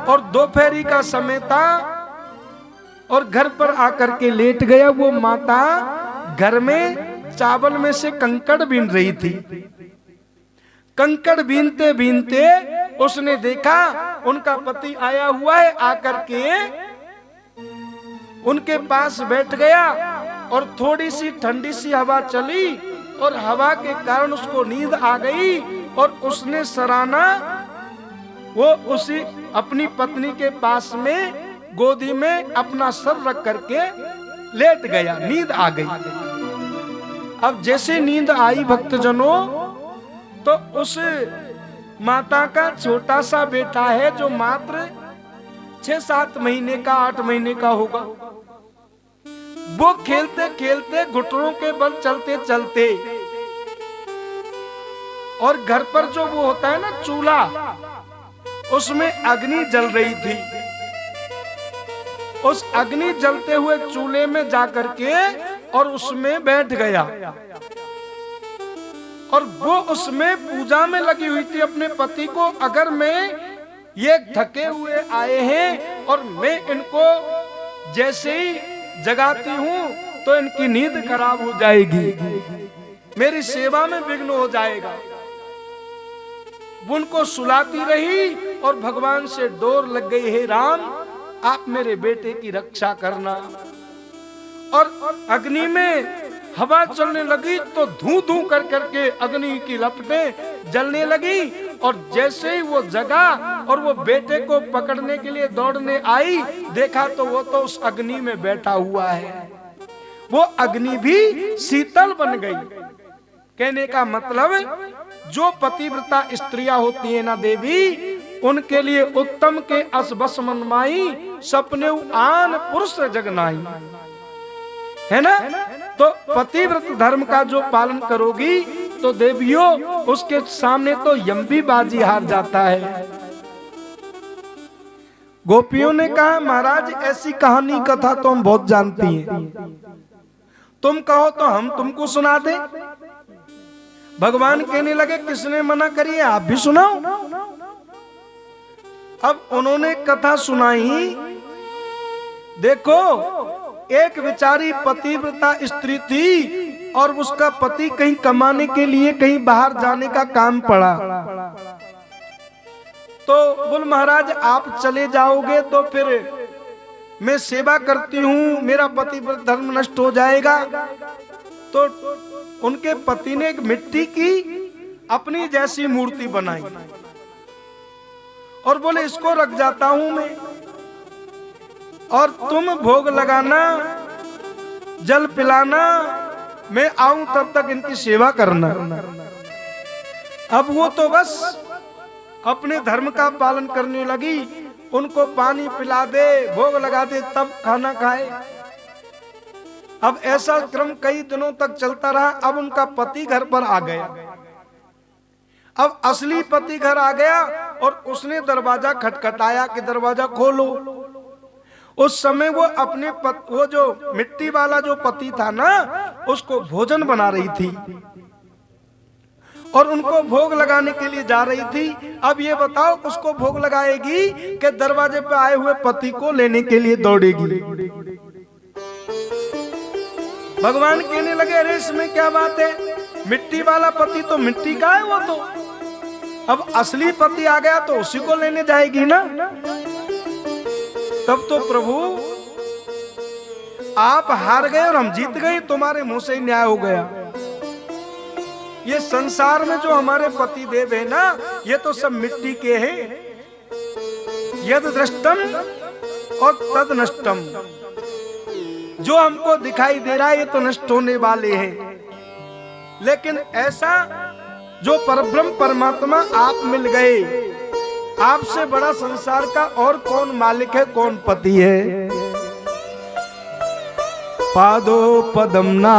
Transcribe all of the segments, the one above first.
और दोपहरी का समय था और घर पर आकर के लेट गया। वो माता घर में चावल में से कंकड़ बीन रही थी। कंकड़ बीनते बीनते उसने देखा उनका पति आया हुआ है, आकर के उनके पास बैठ गया और थोड़ी सी ठंडी सी हवा चली और हवा के कारण उसको नींद आ गई और उसने सराहना वो उसी अपनी पत्नी के पास में गोदी में अपना सर रख करके लेट गया, नींद आ गई। अब जैसे नींद आई भक्तजनों, तो उस माता का छोटा सा बेटा है जो मात्र 6-7 महीने का 8 महीने का होगा। वो खेलते खेलते घुटनों के बल चलते चलते, और घर पर जो वो होता है ना चूल्हा, उसमें अग्नि जल रही थी। उस अग्नि जलते हुए चूल्हे में जाकर के और उसमें बैठ गया और वो उसमें पूजा में लगी हुई थी अपने पति को। अगर मैं ये थके हुए आए हैं और मैं इनको जैसे ही जगाती हूं तो इनकी नींद खराब हो जाएगी, मेरी सेवा में विघ्न हो जाएगा। उनको सुलाती रही और भगवान से डोर लग गई, हे राम आप मेरे बेटे की रक्षा करना। और अग्नि में हवा चलने लगी तो धू धू कर करके अग्नि की लपटें जलने लगी। और जैसे ही वो जगा और वो बेटे को पकड़ने के लिए दौड़ने आई, देखा तो वो तो उस अग्नि में बैठा हुआ है। वो अग्नि भी शीतल बन गई। कहने का मतलब जो पतिव्रता स्त्रियां होती है ना देवी, उनके लिए उत्तम के असबस मनमाई, सपने आन पुरुष जगनाई, है ना। तो पतिव्रत धर्म का जो पालन करोगी तो देवियों उसके सामने तो यम भी बाजी हार जाता है। गोपियों ने कहा महाराज ऐसी कहानी कथा तो हम बहुत जानती हैं, तुम कहो तो हम तुमको सुना दें। भगवान कहने लगे किसने मना करी है, आप भी सुनाओ। अब उन्होंने कथा सुनाई। देखो एक बेचारी पतिव्रता स्त्री थी और उसका पति कहीं कमाने के लिए कहीं बाहर जाने का काम पड़ा। तो बोल महाराज आप चले जाओगे तो फिर मैं सेवा करती हूँ, मेरा पतिव्रत धर्म नष्ट हो जाएगा। तो उनके पति ने एक मिट्टी की अपनी जैसी मूर्ति बनाई और बोले इसको रख जाता हूं मैं, और तुम भोग लगाना, जल पिलाना, मैं आऊं तब तक इनकी सेवा करना। अब वो तो बस अपने धर्म का पालन करने लगी, उनको पानी पिला दे, भोग लगा दे, तब खाना खाए। अब ऐसा क्रम कई दिनों तक चलता रहा। अब उनका पति घर पर आ गया। अब असली पति घर आ गया और उसने दरवाजा खटखटाया कि दरवाजा खोलो। उस समय वो अपने वो जो मिट्टी वाला जो पति था ना, उसको भोजन बना रही थी और उनको भोग लगाने के लिए जा रही थी। अब ये बताओ उसको भोग लगाएगी कि दरवाजे पे आए हुए पति को लेने के लिए दौड़ेगी। भगवान कहने लगे अरे इसमें क्या बात है, मिट्टी वाला पति तो मिट्टी का है, वो तो अब असली पति आ गया तो उसी को लेने जाएगी ना। तब तो प्रभु आप हार गए और हम जीत गए, तुम्हारे मुंह से ही न्याय हो गया। ये संसार में जो हमारे पति देव है ना, ये तो सब मिट्टी के हैं। यद दृष्टम और तद नष्टम, जो हमको दिखाई दे रहा है ये तो नष्ट होने वाले हैं, लेकिन ऐसा जो परब्रह्म परमात्मा आप मिल गए, आपसे बड़ा संसार का और कौन मालिक है, कौन पति है। पादो पदमना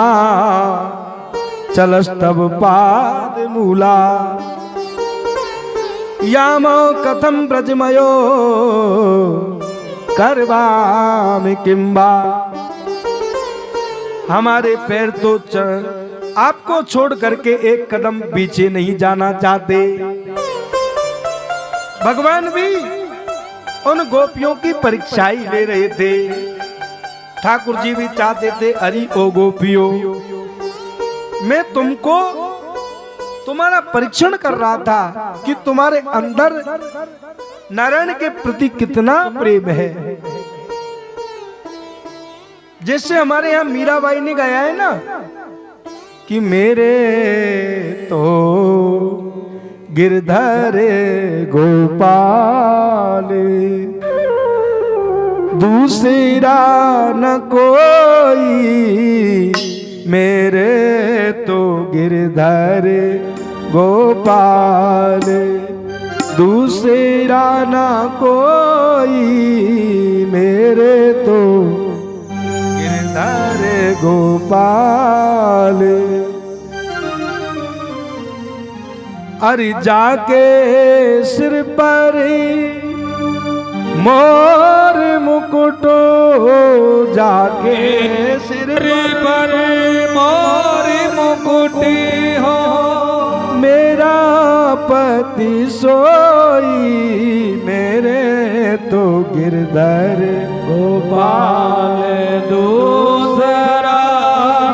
चलस्तव पाद मूला, यामो कथम ब्रजमयो करवामि किंबा। हमारे पैर तो आपको छोड़ करके एक कदम पीछे नहीं जाना चाहते। भगवान भी उन गोपियों की परीक्षा ही ले रहे थे। ठाकुर जी भी चाहते थे, अरे ओ गोपियों, मैं तुमको तुम्हारा परीक्षण कर रहा था कि तुम्हारे अंदर नारायण के प्रति कितना प्रेम है। जैसे हमारे यहाँ मीराबाई ने गाया है ना कि मेरे तो गिरधर गोपाल दूसरा न कोई, मेरे तो गिरधर गोपाल दूसरा न कोई, मेरे तो गिरधर गोपाल। अरे जाके सिर पर मोर मुकुटो, जाके सिर पर मोर मुकुटी हो, मेरा पति सोई, मेरे तो गिरधर गोपाल दूसरा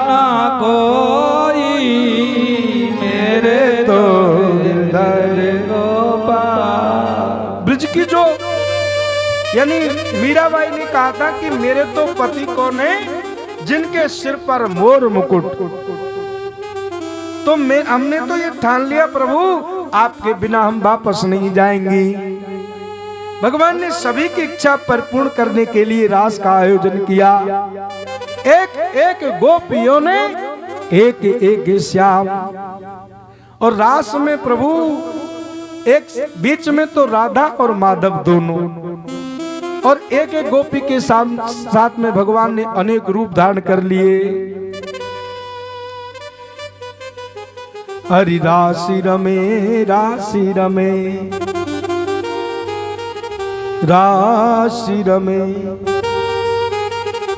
ना कोई, मेरे तो गिरधर गोपाल। ब्रज की जो यानी मीराबाई ने कहा था कि मेरे तो पति कौन है, जिनके सिर पर मोर मुकुट। तो हमने तो ये ठान लिया प्रभु, आपके बिना हम वापस नहीं जाएंगे। भगवान ने सभी की इच्छा परिपूर्ण करने के लिए रास का आयोजन किया। एक एक गोपियों ने एक एक श्याम, और रास में प्रभु एक बीच में तो राधा और माधव दोनों, और एक एक गोपी के साथ में भगवान ने अनेक रूप धारण कर लिए। हरि राशि रमे राशि रमे राशि रमे,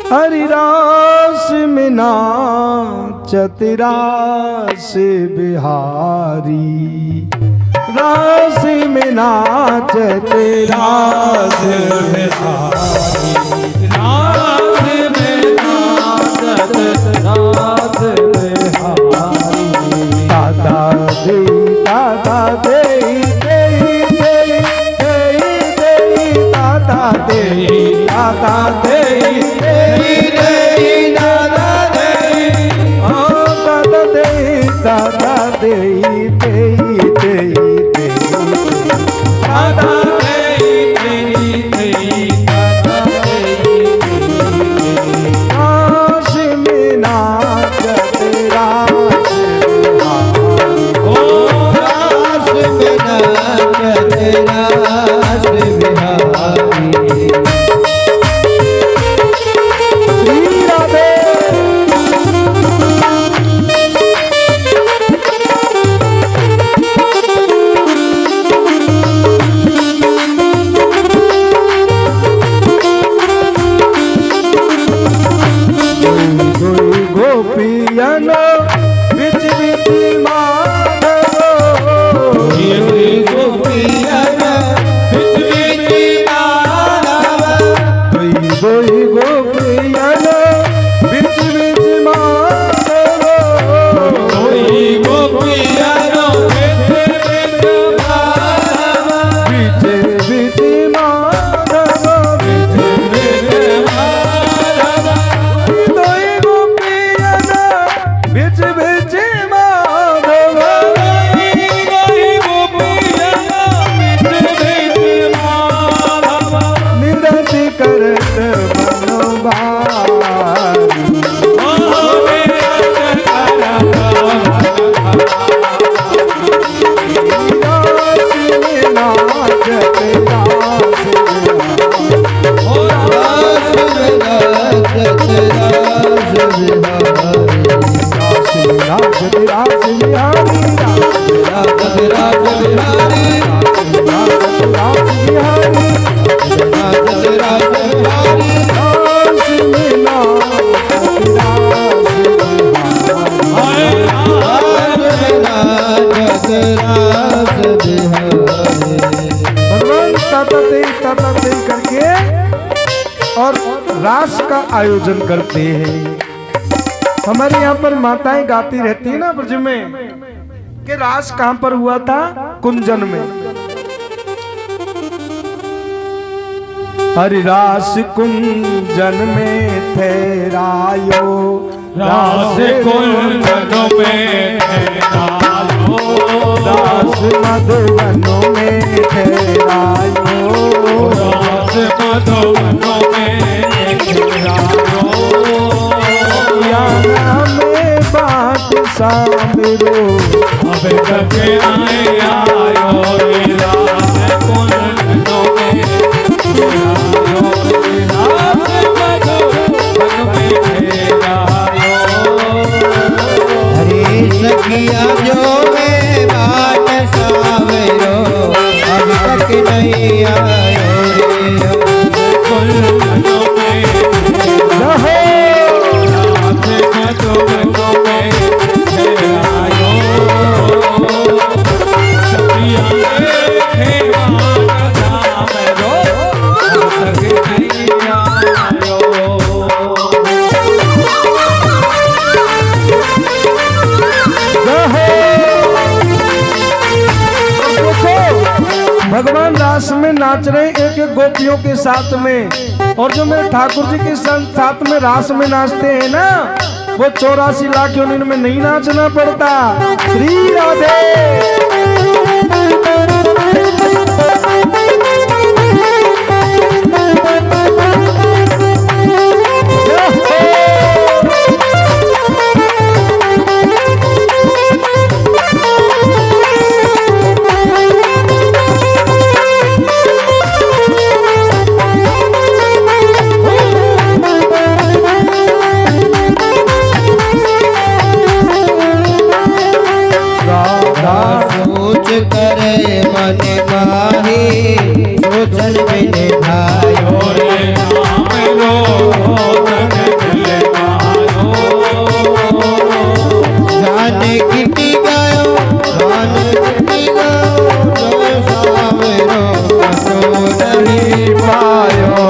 हरि रास में नाचत रास बिहारी, रास में नाचत रास बिहारी, रास में नाचत रास बिहारी। दादा दे दादा दे दे दे दे दे, दादा दे दादा दे दे दे, दादा दे ओ दादा दे दादा दे दे दे दे, दादा दे दे दे दादा दाता तय करके और रास का आयोजन करते हैं। हमारे यहाँ पर माताएं गाती रहती है ना ब्रज में कि रास कहाँ पर हुआ था? कुंजन में। हरिरास कुंजन में ठहरायो, रास कुंजन में ठहरायो, रास मधुवनों में ठहरायो, रास मधुवनों में ठहरायो, याना में बाट सामरो, अब तक आए आयो रे रास कुंजन में ठहरायो, रास मधुवन में ठहरायो। हरे सखिया जो मैं बाट सावरो, अब तक नहीं आयो रे कुंजन में ठहरायो, रास मधुवन में ठहरायो, सखिया रे बाट सावरो, अब तक नहीं आयो। भगवान रास में नाच रहे एक एक गोपियों के साथ में, और जो मेरे ठाकुर जी के साथ में रास में नाचते हैं ना, वो 84 लाख योनिन में नहीं नाचना पड़ता। श्री राधे। सोच करे मन माही, सोचल बिने भायो रे राम रो तन दिल मायो, जाने किटी गयो, जान किटी गयो, जो सावरो कसो नहीं पायो,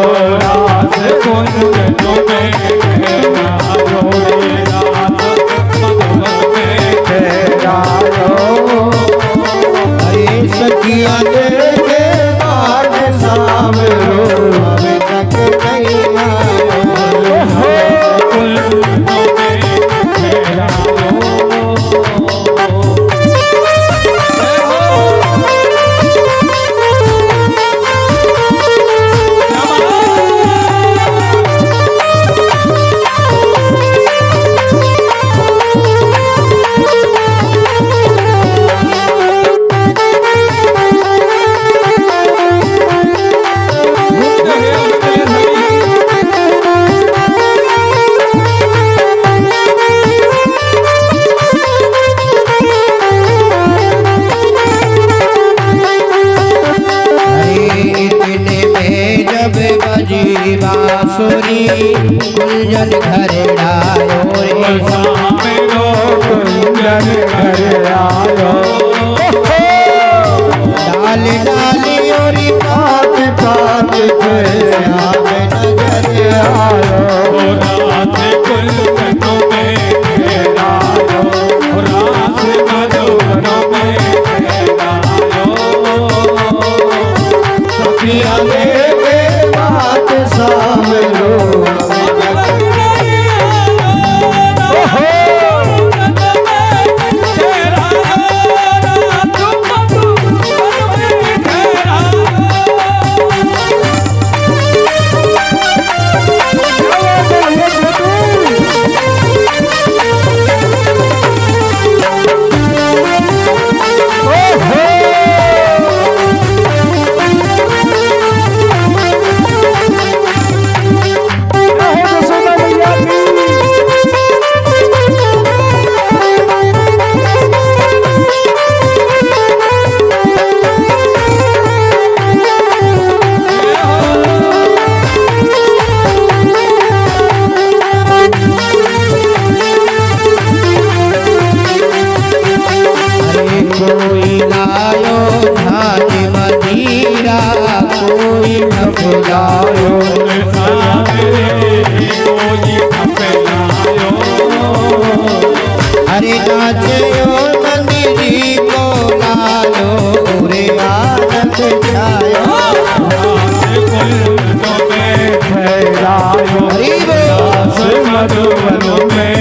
रास कुंजन में ठहरायो रे रास मधुवन में ठहरायो। हरे सखिया देखे बाट सावरो, अब तक नहीं आयो। कुंजन में ठहरायो। बजी बांसुरी, कुंजन घर आयो रे सामरो कुंजन घर आयो, डाल डाली और पात पात पे आवे नजर आयो। रास कुंजन में ठहरायो, रास मधुवन में ठहरायो, सखिया देखे बात सामरो, ठहरायो। न फुलायो अरे नाचयो नंदी जी को लालो रे आनंद छायो मधुबन में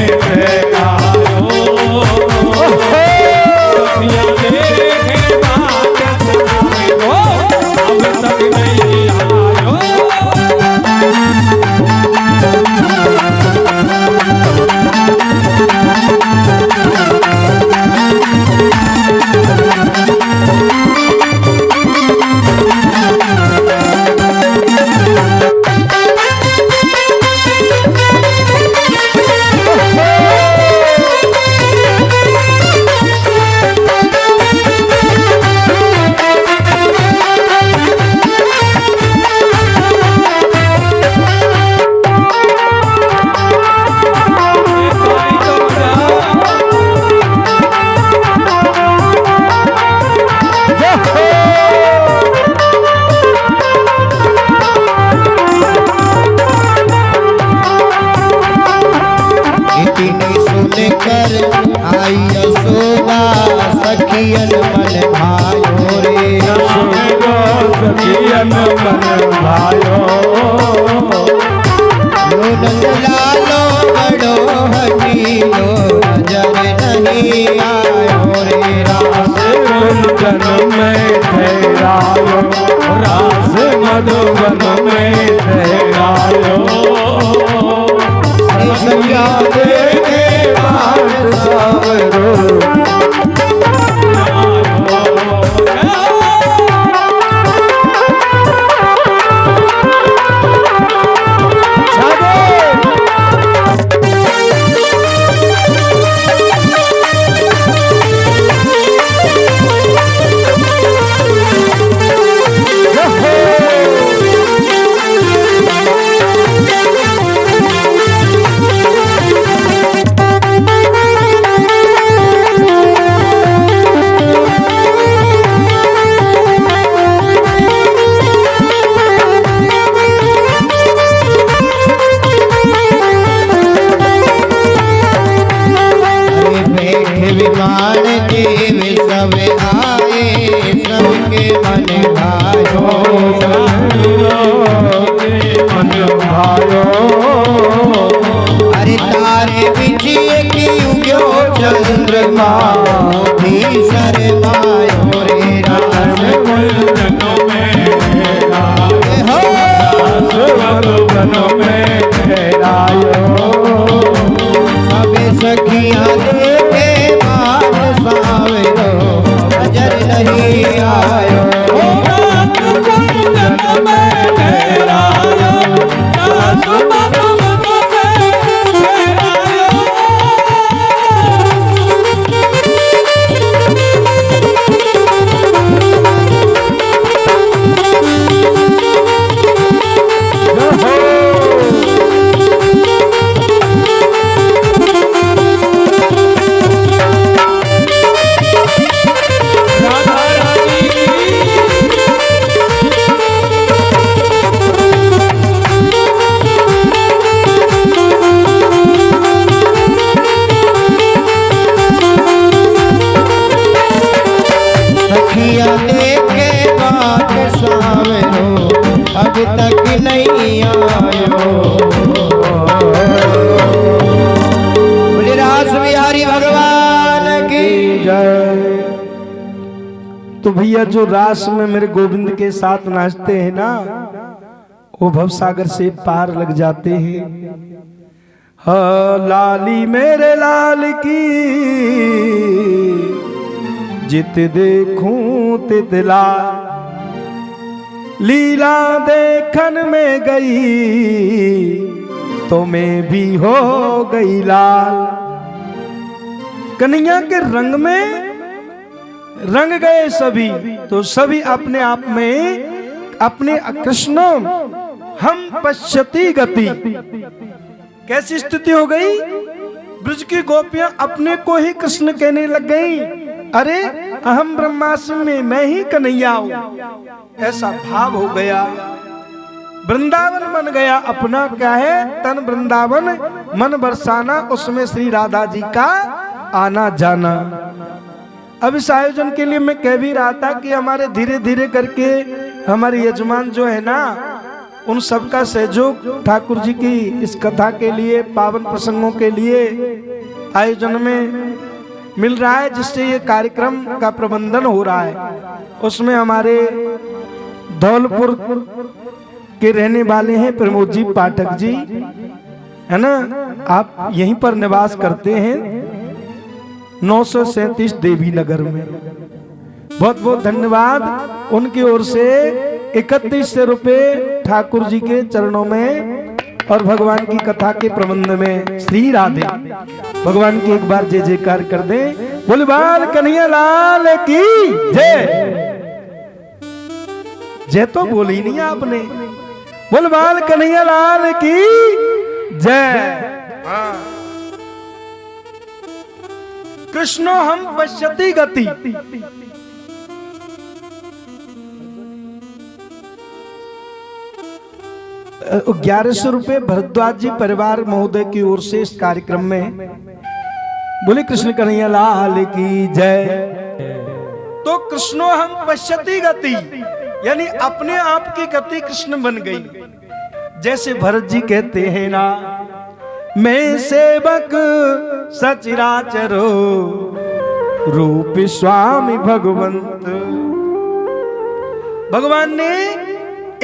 आई यशोदा सखियन मन भायो रे सखियन मन भायो नंद लालो बड़ो हकीलो नजर नहीं आयो रे रास कुंजन में ठहरायो रास मधुबन में ठहरायो सखिया देखे बाण सावरो विमान देव सब आए सबके मन भायो मन भायो अरे तारे बिछिए की उग्यो चंद्रमा भी शरमायो रे रास मधुबन में ठहरायो सबे सखियां देखे बाण सावरो नजर नहीं आयो देखे बात सावरो अब तक नहीं आयो बोले रास बिहारी भगवान की जय। तो भैया जो रास में मेरे गोविंद के साथ नाचते हैं ना वो भवसागर से पार लग जाते हैं। हाँ लाली मेरे लाल की जित देखूं तितला लीला देखन में गई तो मैं भी हो गई लाल। कन्हैया के रंग में रंग गए सभी, तो सभी अपने आप में अपने कृष्णम हम पश्यति गति। कैसी स्थिति हो गई? ब्रज की गोपियां अपने को ही कृष्ण कहने लग गई, अरे अहम ब्रह्मास्मि में मैं ही कन्हैया हूं, ऐसा भाव हो गया। वृंदावन बन गया अपना, क्या है, तन वृंदावन मन बरसाना, उसमें श्री राधा जी का आना जाना। अब इस आयोजन के लिए मैं कह भी रहा था कि हमारे धीरे धीरे करके हमारे यजमान जो है ना, उन सबका सहयोग ठाकुर जी की इस कथा के लिए, पावन प्रसंगों के लिए आयोजन में मिल रहा है, जिससे ये कार्यक्रम का प्रबंधन हो रहा है। उसमें हमारे धौलपुर के रहने वाले हैं प्रमोद जी पाठक जी, है ना, आप यहीं पर निवास करते हैं 937 देवी नगर में। बहुत बहुत धन्यवाद। उनकी ओर से 3100 रुपये ठाकुर जी के चरणों में और भगवान की कथा के प्रबंध में श्री राधे। भगवान की एक बार जय जयकार कर दें। बोले बाल कन्हैया लाल की जय। जय तो बोली ही नहीं आपने। बोले बाल कन्हैया लाल की जय। कृष्णो हम पश्यति गति। 1100 रुपये भरद्वाज जी परिवार महोदय की ओर से इस कार्यक्रम में। बोले कृष्ण कन्हैया लाल की जय। तो कृष्णो हम पश्यति गति, यानी अपने आप की गति कृष्ण बन गई। जैसे भरत जी कहते हैं ना, मैं सेवक सचराचरो रूप स्वामी भगवंत। भगवान ने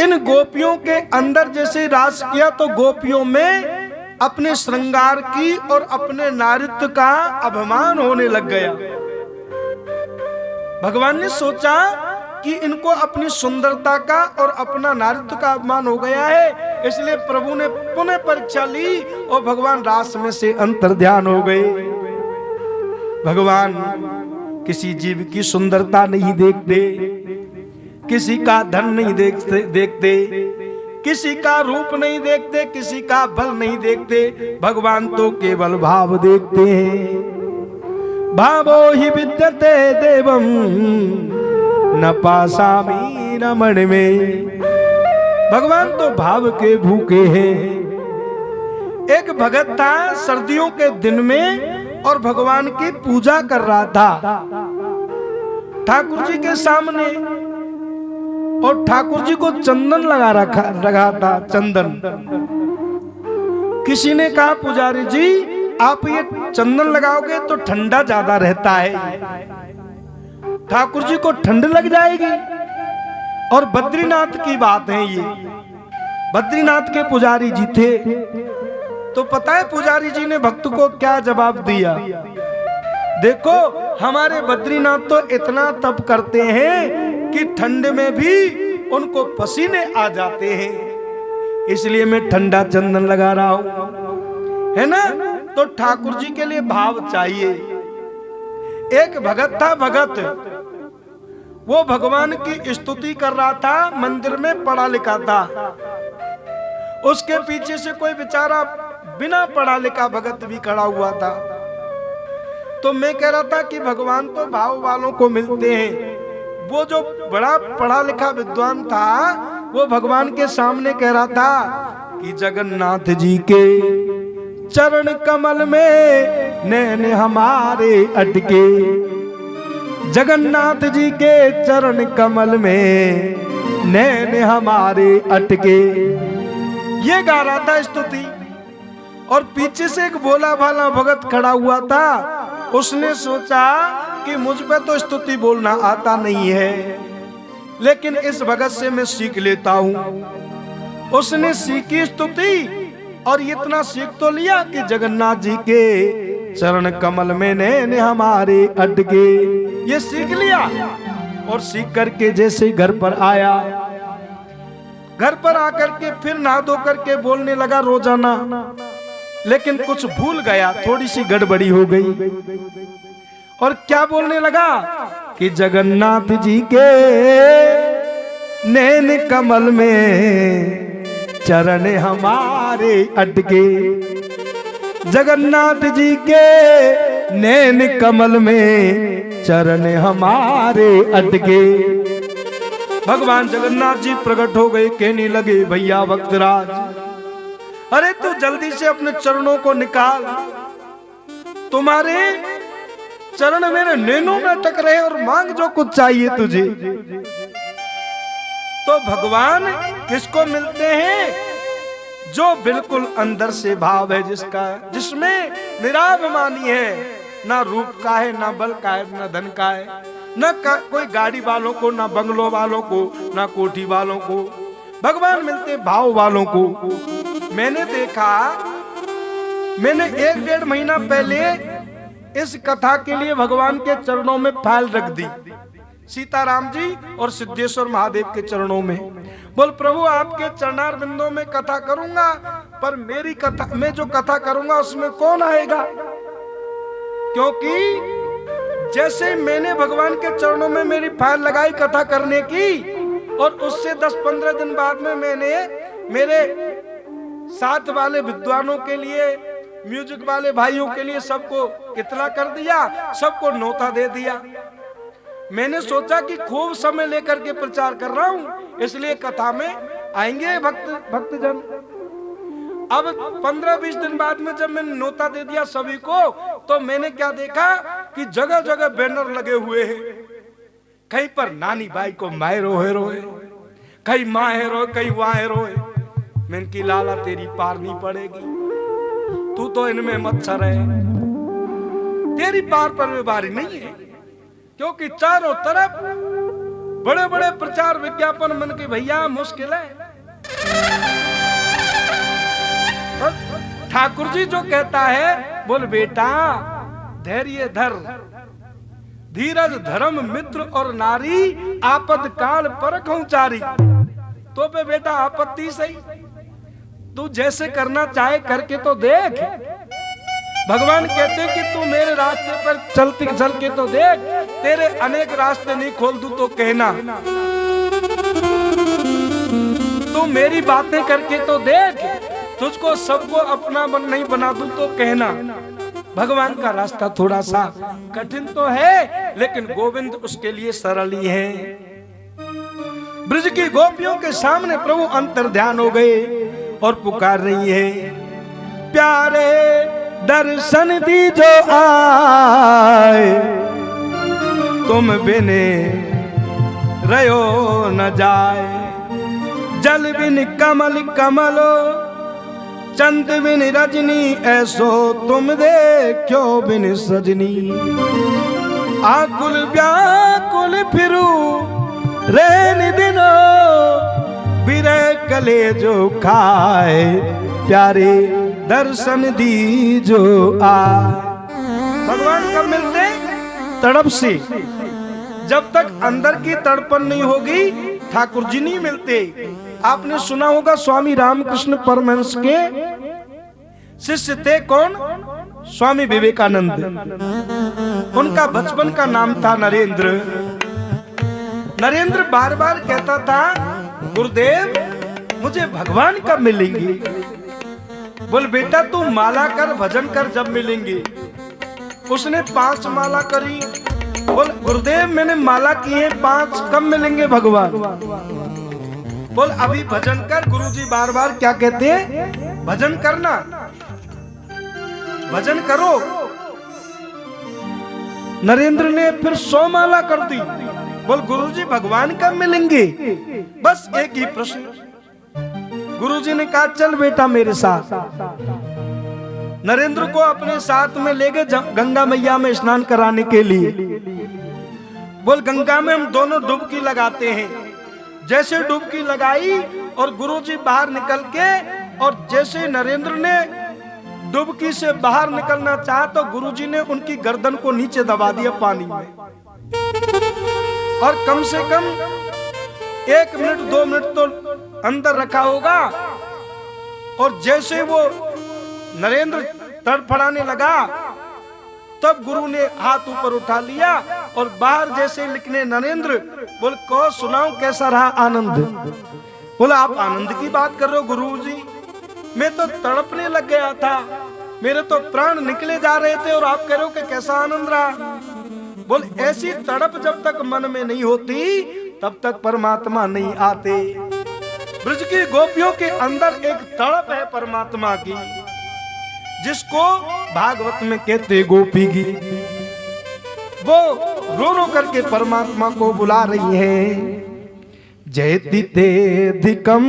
इन गोपियों के अंदर जैसे रास किया तो गोपियों में अपने श्रृंगार की और अपने नारित्व का अभिमान होने लग गया। भगवान ने सोचा कि इनको अपनी सुंदरता का और अपना नारित्व का अभिमान हो गया है, इसलिए प्रभु ने पुनः परीक्षा ली और भगवान रास में से अंतर्ध्यान हो गए। भगवान किसी जीव की सुंदरता नहीं देखते, किसी का धन नहीं देखते, किसी का रूप नहीं देखते, किसी का बल नहीं देखते। भगवान तो केवल भाव देखते हैं। भावो ही विद्यते देवम न पासामी रमण में। भगवान तो भाव के भूखे हैं। एक भगत था सर्दियों के दिन में और भगवान की पूजा कर रहा था ठाकुर जी के सामने, और ठाकुर जी को चंदन लगा था, चंदन। किसी ने कहा पुजारी जी आप ये चंदन लगाओगे तो ठंडा ज्यादा रहता है, ठाकुर जी को ठंड लग जाएगी। और बद्रीनाथ की बात है ये, बद्रीनाथ के पुजारी जी थे। तो पता है पुजारी जी ने भक्त को क्या जवाब दिया? देखो हमारे बद्रीनाथ तो इतना तप करते हैं कि ठंड में भी उनको पसीने आ जाते हैं, इसलिए मैं ठंडा चंदन लगा रहा हूं, है ना। तो ठाकुर जी के लिए भाव चाहिए। एक भगत था, भगत वो भगवान की स्तुति कर रहा था, मंदिर में पढ़ा लिखा था। उसके पीछे से कोई बेचारा बिना पढ़ा लिखा भगत भी खड़ा हुआ था। तो मैं कह रहा था कि भगवान तो भाव वालों को मिलते हैं। वो जो बड़ा पढ़ा लिखा विद्वान था वो भगवान के सामने कह रहा था कि जगन्नाथ जी के चरण कमल में नैन हमारे अटके, जगन्नाथ जी के चरण कमल में नैन हमारे अटके। ये गा रहा था स्तुति, और पीछे से एक भोला भाला भगत खड़ा हुआ था। उसने सोचा कि मुझ पे तो स्तुति बोलना आता नहीं है, लेकिन इस भगत से मैं सीख लेता हूं। उसने सीखी स्तुति और इतना सीख तो लिया कि जगन्नाथ जी के चरण कमल में नैन हमारे अटके, ये सीख लिया। और सीख करके जैसे घर पर आया, घर पर आकर के फिर नहा धो करके बोलने लगा रोजाना, लेकिन कुछ भूल गया, थोड़ी सी गड़बड़ी हो गई। और क्या बोलने लगा कि जगन्नाथ जी के नैन कमल में चरण हमारे अटके, जगन्नाथ जी के नैन कमल में चरण हमारे अटके। भगवान जगन्नाथ जी प्रकट हो गए, कहने लगे भैया भक्तराज, अरे तू जल्दी से अपने चरणों को निकाल, तुम्हारे चरण मेरे नैनों में अटक रहे और मांग जो कुछ चाहिए तुझे। तो भगवान किसको मिलते हैं? जो बिल्कुल अंदर से भाव है, जिसमें निराभिमानी है, ना रूप का है, ना बल का है, ना धन का है, ना कोई गाड़ी वालों को, ना बंगलों वालों को, ना कोठी वालों को। भगवान मिलते भाव वालों को। मैंने देखा, मैंने 1-1.5 महीना पहले इस कथा के लिए भगवान के चरणों में फाइल रख दी, सीताराम जी और सिद्धेश्वर महादेव के चरणों में। बोल प्रभु आपके चरणार बिंदों में कथा करूंगा, पर मेरी कथा, मैं जो कथा करूंगा उसमें कौन आएगा? क्योंकि जैसे मैंने भगवान के चरणों में मेरी फाइल लगाई कथा करने की, और उससे 10-15 दिन बाद में मैंने मेरे साथ वाले विद्वानों के लिए, म्यूजिक वाले भाइयों के लिए सबको इतला कर दिया, सबको न्योता दे दिया। मैंने सोचा कि खूब समय लेकर के प्रचार कर रहा हूं, इसलिए कथा में आएंगे भक्तजन। अब 15-20 दिन बाद में जब मैंने न्योता दे दिया सभी को, तो मैंने क्या देखा कि जगह जगह बैनर लगे हुए हैं। कहीं पर नानी बाई को माए रोए रोए, कहीं माँ है रोए, कहीं वहां है रोए। मैंने की लाला तेरी पार नहीं पड़ेगी, तू तो इनमें मच्छर है, तेरी पार पर बारी नहीं है। क्योंकि चारों तरफ बड़े बड़े प्रचार विज्ञापन, मन के भैया मुश्किल है। ठाकुर जी जो कहता है, बोल बेटा धैर्य धर, धीरज धर्म मित्र और नारी, आपद काल परखूं चारी। तो पे बेटा आपत्ति सही, तू जैसे करना चाहे करके तो देख। भगवान कहते कि तू मेरे रास्ते पर चल के तो देख, तेरे अनेक रास्ते नहीं खोल दूं तो कहना, तू मेरी बातें करके तो देख, तुझको सबको अपना नहीं बना दूं तो कहना। भगवान का रास्ता थोड़ा सा कठिन तो है, लेकिन गोविंद उसके लिए सरल ही है। ब्रज की गोपियों के सामने प्रभु अंतर्ध्यान हो गए और पुकार रही है, प्यारे दर्शन दीजो आए, तुम बिने रयो न जाए। जल बिन कमल कमलो, चंद बिन रजनी, ऐसो तुम देखो बिन सजनी। आकुल व्याकुल फिरू रैन दिनो, बिरह कले जो खाए, प्यारे दर्शन दीजो आए। भगवान कब मिलते? तड़प से। जब तक अंदर की तड़पन नहीं होगी ठाकुर जी नहीं मिलते। आपने सुना होगा स्वामी रामकृष्ण परमहंस के शिष्य थे कौन? स्वामी विवेकानंद। उनका बचपन का नाम था नरेंद्र। नरेंद्र बार बार कहता था, गुरुदेव मुझे भगवान कब मिलेंगे? बोल बेटा तू माला कर, भजन कर, जब मिलेंगे। उसने 5 माला करी। बोल गुरुदेव मैंने माला की है 5, कब मिलेंगे भगवान? बोल अभी भजन कर। गुरुजी बार बार क्या कहते हैं? भजन करना, भजन करो। नरेंद्र ने फिर 100 माला कर दी। बोल गुरुजी भगवान कब मिलेंगे? बस एक ही प्रश्न। गुरुजी ने कहा चल बेटा मेरे साथ। नरेंद्र को अपने साथ में ले गए गंगा मैया में स्नान कराने के लिए। बोल गंगा में हम दोनों डुबकी लगाते हैं। जैसे डुबकी लगाई और गुरुजी बाहर निकल के, और जैसे नरेंद्र ने डुबकी से बाहर निकलना चाहा तो गुरुजी ने उनकी गर्दन को नीचे दबा दिया पानी में। और कम से कम 1 मिनट 2 मिनट तो अंदर रखा होगा। और जैसे वो नरेंद्र तड़फड़ाने लगा तब गुरु ने हाथ ऊपर उठा लिया और बाहर जैसे लिखने नरेंद्र, बोल को सुनाओ कैसा रहा आनंद? बोला आप आनंद की बात कर रहे हो गुरुजी, मैं तो तड़पने लग गया था, मेरे तो प्राण निकले जा रहे थे और आप कह रहे हो कि कैसा आनंद रहा। बोल ऐसी तड़प जब तक मन में नहीं होती तब तक परमात्मा नहीं आते। ब्रज की गोपियों के अंदर एक तड़प है परमात्मा की, जिसको भागवत में कहते गोपी गीत। वो रो रो करके परमात्मा को बुला रही है। जयति तेधिकम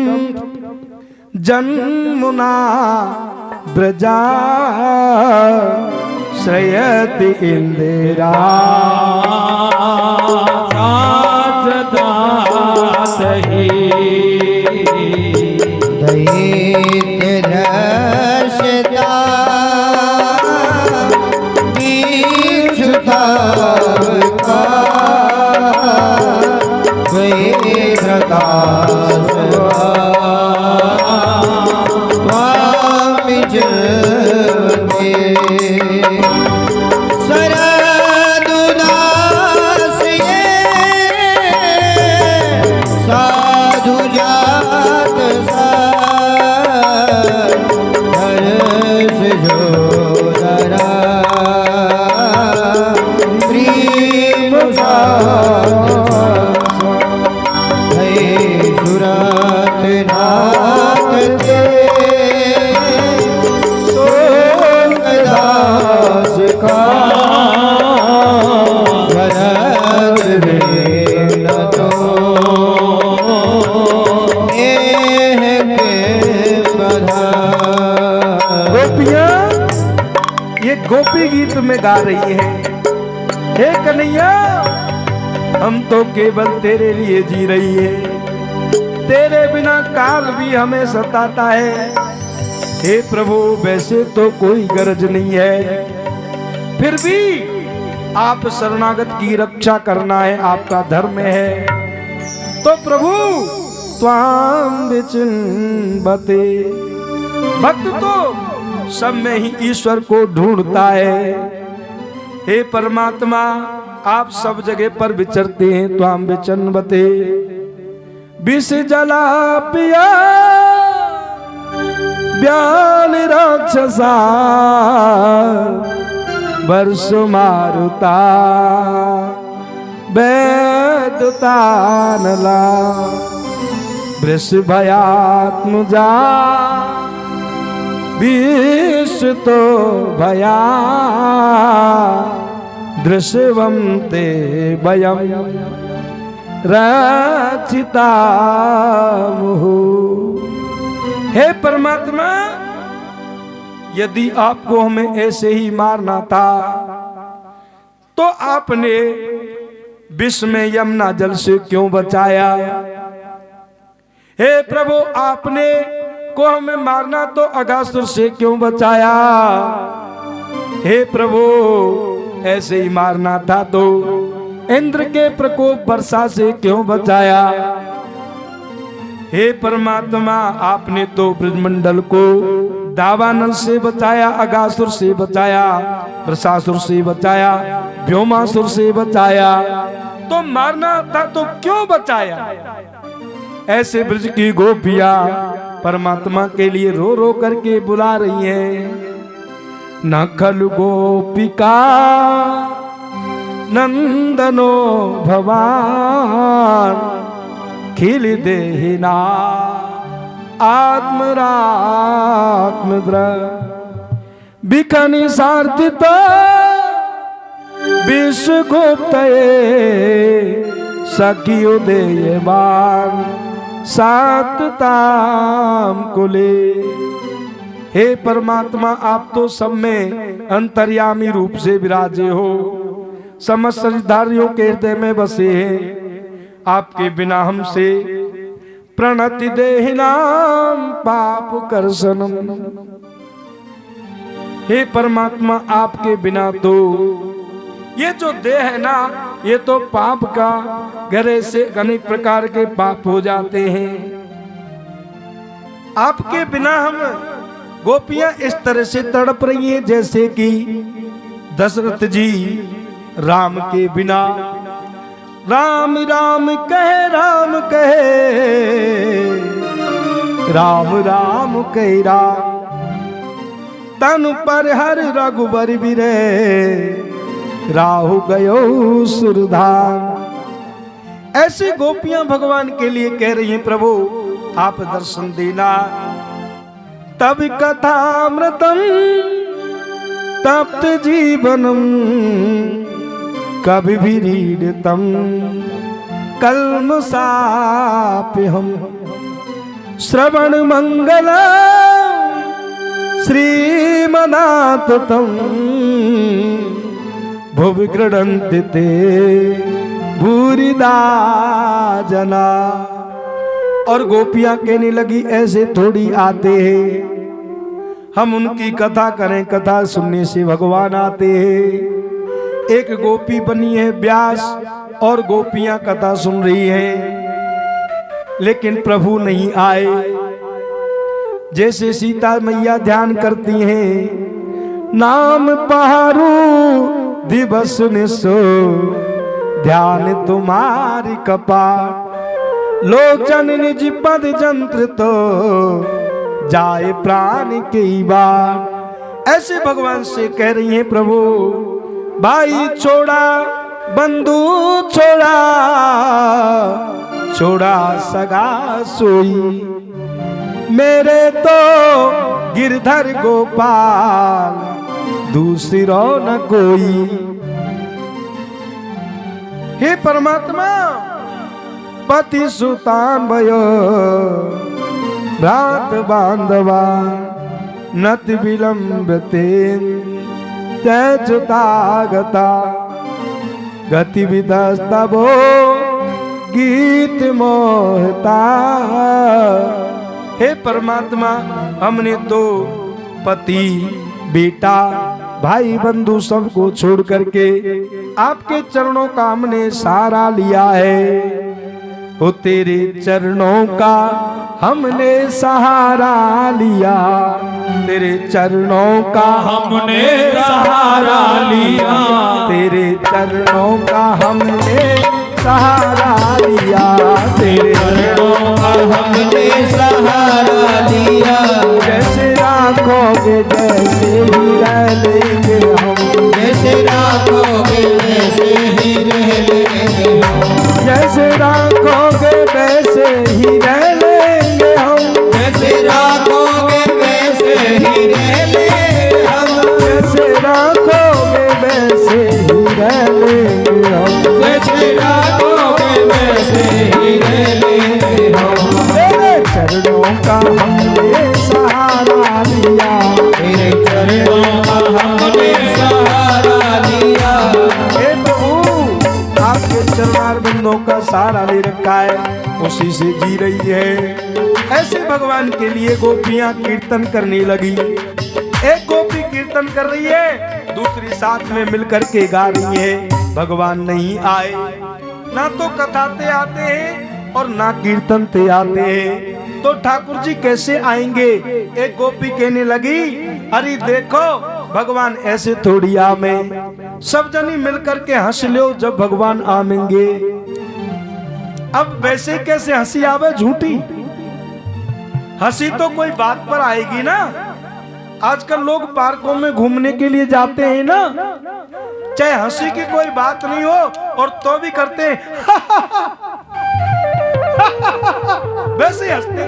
जन्मुना ब्रजा श्रयति इंदिरा दैत्य रसदा दीक्षुता गोपी गीत में गा रही है, हे कन्हैया हम तो केवल तेरे लिए जी रही है, तेरे बिना काल भी हमें सताता है। हे प्रभु वैसे तो कोई गरज नहीं है, फिर भी आप शरणागत की रक्षा करना है, आपका धर्म है। तो प्रभु त्वाम विचिन्वते, भक्त तो सब में ही ईश्वर को ढूंढता है। हे परमात्मा आप सब जगह पर विचरते हैं। त्वाम विचिन्वते विष जला पिया व्याल राक्षसा वर्षो मारुता वैदुता नला वृष भयात्मजा विष तो भया दृश्यवम ते वयम रचिता मुहु। हे परमात्मा यदि आपको हमें ऐसे ही मारना था तो आपने विष में यमुना जल से क्यों बचाया। हे प्रभु आपने को हमें मारना तो अगासुर से क्यों बचाया। हे प्रभु ऐसे ही मारना था तो इंद्र के प्रकोप वर्षा से क्यों बचाया। हे परमात्मा आपने तो ब्रजमंडल को दावानल से बचाया, अगासुर से बचाया, वृषासुर से बचाया, व्योमासुर से बचाया, तो मारना था तो क्यों बचाया। ऐसे ब्रज की गोपियां परमात्मा के लिए रो रो करके बुला रही हैं। न खलु गोपिका नंदनो भवान खिल देहिना आत्मरात्मद्र बिखनि सार्थित विश्वगुप्त सखियो देयवान सातताम कुले। हे परमात्मा आप तो सब में अंतर्यामी रूप से विराजे हो, समस्त शरीरधारियों के हृदय में बसे हैं। आपके बिना हमसे प्रणति देहिनाम पाप कर्षणम। हे परमात्मा आपके बिना तो ये जो देह है ना, ये तो पाप का गहरे से अनेक प्रकार के पाप हो जाते हैं। आपके बिना हम गोपियां इस तरह से तड़प रही हैं जैसे कि दशरथ जी राम के बिना राम राम कहे राम कहे राम राम कहे राम तन पर हर रघुबर बिरे राहु गयो सुरधाम। ऐसी गोपियां भगवान के लिए कह रही हैं, प्रभु आप दर्शन देना। तब कथामृतम तप्त जीवनम कभी भी रीडतम कल्मषाप्यहम् श्रवण मंगल श्रीमनाततम भुवि गृह्णन्ति ते भूरिदा जना। और गोपियां कहने लगी ऐसे थोड़ी आते हैं, हम उनकी कथा करें, कथा सुनने से भगवान आते हैं। एक गोपी बनी है व्यास और गोपियां कथा सुन रही हैं, लेकिन प्रभु नहीं आए। जैसे सीता मैया ध्यान करती हैं, नाम पहारू दिवस निसो ध्यान तुम्हारी कपाट, लोचन निज पद जंत्र तो जाए प्राण की बात। ऐसे भगवान से कह रही हैं, प्रभु भाई छोड़ा, बंधु छोड़ा, छोड़ा सगा सोई, मेरे तो गिरधर गोपाल दूसरो न कोई। हे परमात्मा पति सुतान भयो भ्रात बांधवा नत विलंबते त्यागता गति विदस्तबो गीत मोहता। हे परमात्मा हमने तो पति बेटा भाई बंधु सबको छोड़ करके आपके चरणों का हमने सहारा लिया है। हो तेरे चरणों का हमने सहारा लिया, तेरे चरणों का हमने सहारा लिया, तेरे चरणों का हमने सहारा लिया, तेरे चरणों का हमने सहारा लिया। जैसे राखोगे जैसे ही रह लेंगे हम, जैसे राखोगे वैसे ही रह लेंगे हम, जैसे राखोगे वैसे ही रह लेंगे हम, जैसे राखोगे वैसे ही रह लेंगे हम, जैसे राखोगे वैसे ही रह लेंगे हम, जैसे राखोगे वैसे ही रह लेंगे हम। तेरे चरणों का हमने सहारा लिया, तेरे चरणों का हमने सहारा लिया। हे प्रभु आपके चरणार बंदों का सहारा ले रखा है, उसी से जी रही है। ऐसे भगवान के लिए गोपियां कीर्तन करने लगी। एक गोपी कीर्तन कर रही है, दूसरी साथ में मिलकर के गा रही है। भगवान नहीं आए, ना तो कथाते आते हैं और ना कीर्तनते आते हैं, तो ठाकुर जी कैसे आएंगे। एक गोपी कहने लगी, अरे देखो भगवान ऐसे थोड़ी आमे, सब जनी मिलकर के हंस लो जब भगवान आमेंगे। अब वैसे कैसे हंसी आवे, झूठी हंसी तो कोई बात पर आएगी ना। आजकल लोग पार्कों में घूमने के लिए जाते हैं ना, चाहे हंसी की कोई बात नहीं हो और तो भी करते हैं वैसे हंसते,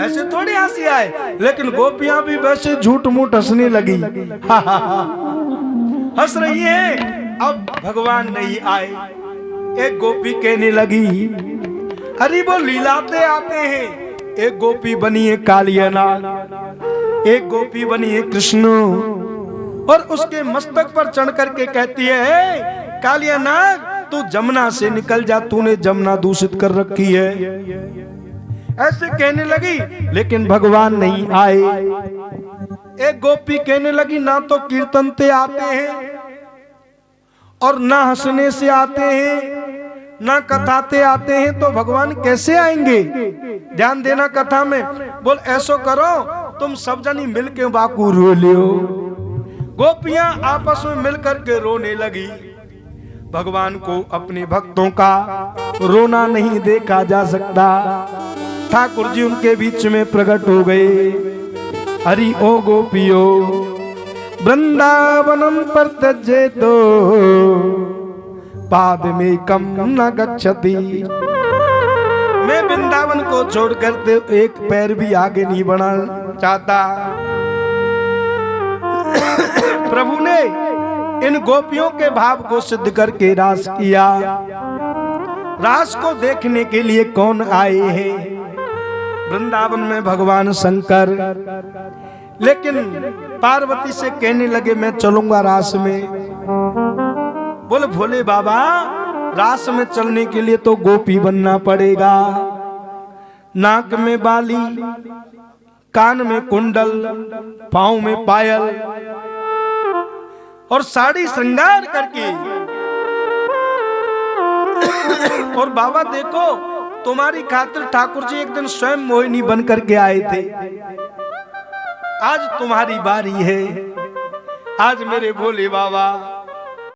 ऐसे थोड़ी हंसी आए। लेकिन गोपियां भी वैसे झूठ मूठ हंसने लगी, हंस रही हैं। अब भगवान नहीं आए। एक गोपी कहने लगी, अरे वो लीलाते आते हैं। एक गोपी बनी है कालियानाग, एक गोपी बनी है कृष्ण, और उसके मस्तक पर चढ़ करके कहती है, कालियानाग तू जमुना से निकल जा, तूने जमुना दूषित कर रखी है। ऐसे कहने लगी, लेकिन भगवान नहीं आए। एक गोपी कहने लगी, ना तो कीर्तनते आते हैं और ना हंसने से आते हैं, ना कथाते आते हैं, तो भगवान कैसे आएंगे। ध्यान देना कथा में। बोल ऐसो करो तुम सब जनी मिल के बाकू रो लियो। गोपियां आपस में मिलकर के रोने लगी। भगवान को अपने भक्तों का रोना नहीं देखा जा सकता। ठाकुर जी उनके बीच में प्रकट हो गए। हरि ओ गोपियो वृंदावनम पर तजे तो पाद में कम न गच्छति। मैं वृंदावन को छोड़कर एक पैर भी आगे नहीं बढ़ाना चाहता। प्रभु ने इन गोपियों के भाव को सिद्ध करके रास किया। रास को देखने के लिए कौन आए हैं? वृंदावन में भगवान शंकर। लेकिन पार्वती से कहने लगे मैं चलूंगा रास में। बोले भोले बाबा, रास में चलने के लिए तो गोपी बनना पड़ेगा। नाक में बाली, कान में कुंडल, पांव में पायल और साड़ी श्रृंगार करके। और बाबा देखो, तुम्हारी खातिर ठाकुर जी एक दिन स्वयं मोहिनी बन करके आए थे। आज तुम्हारी बारी है। आज मेरे भोले बाबा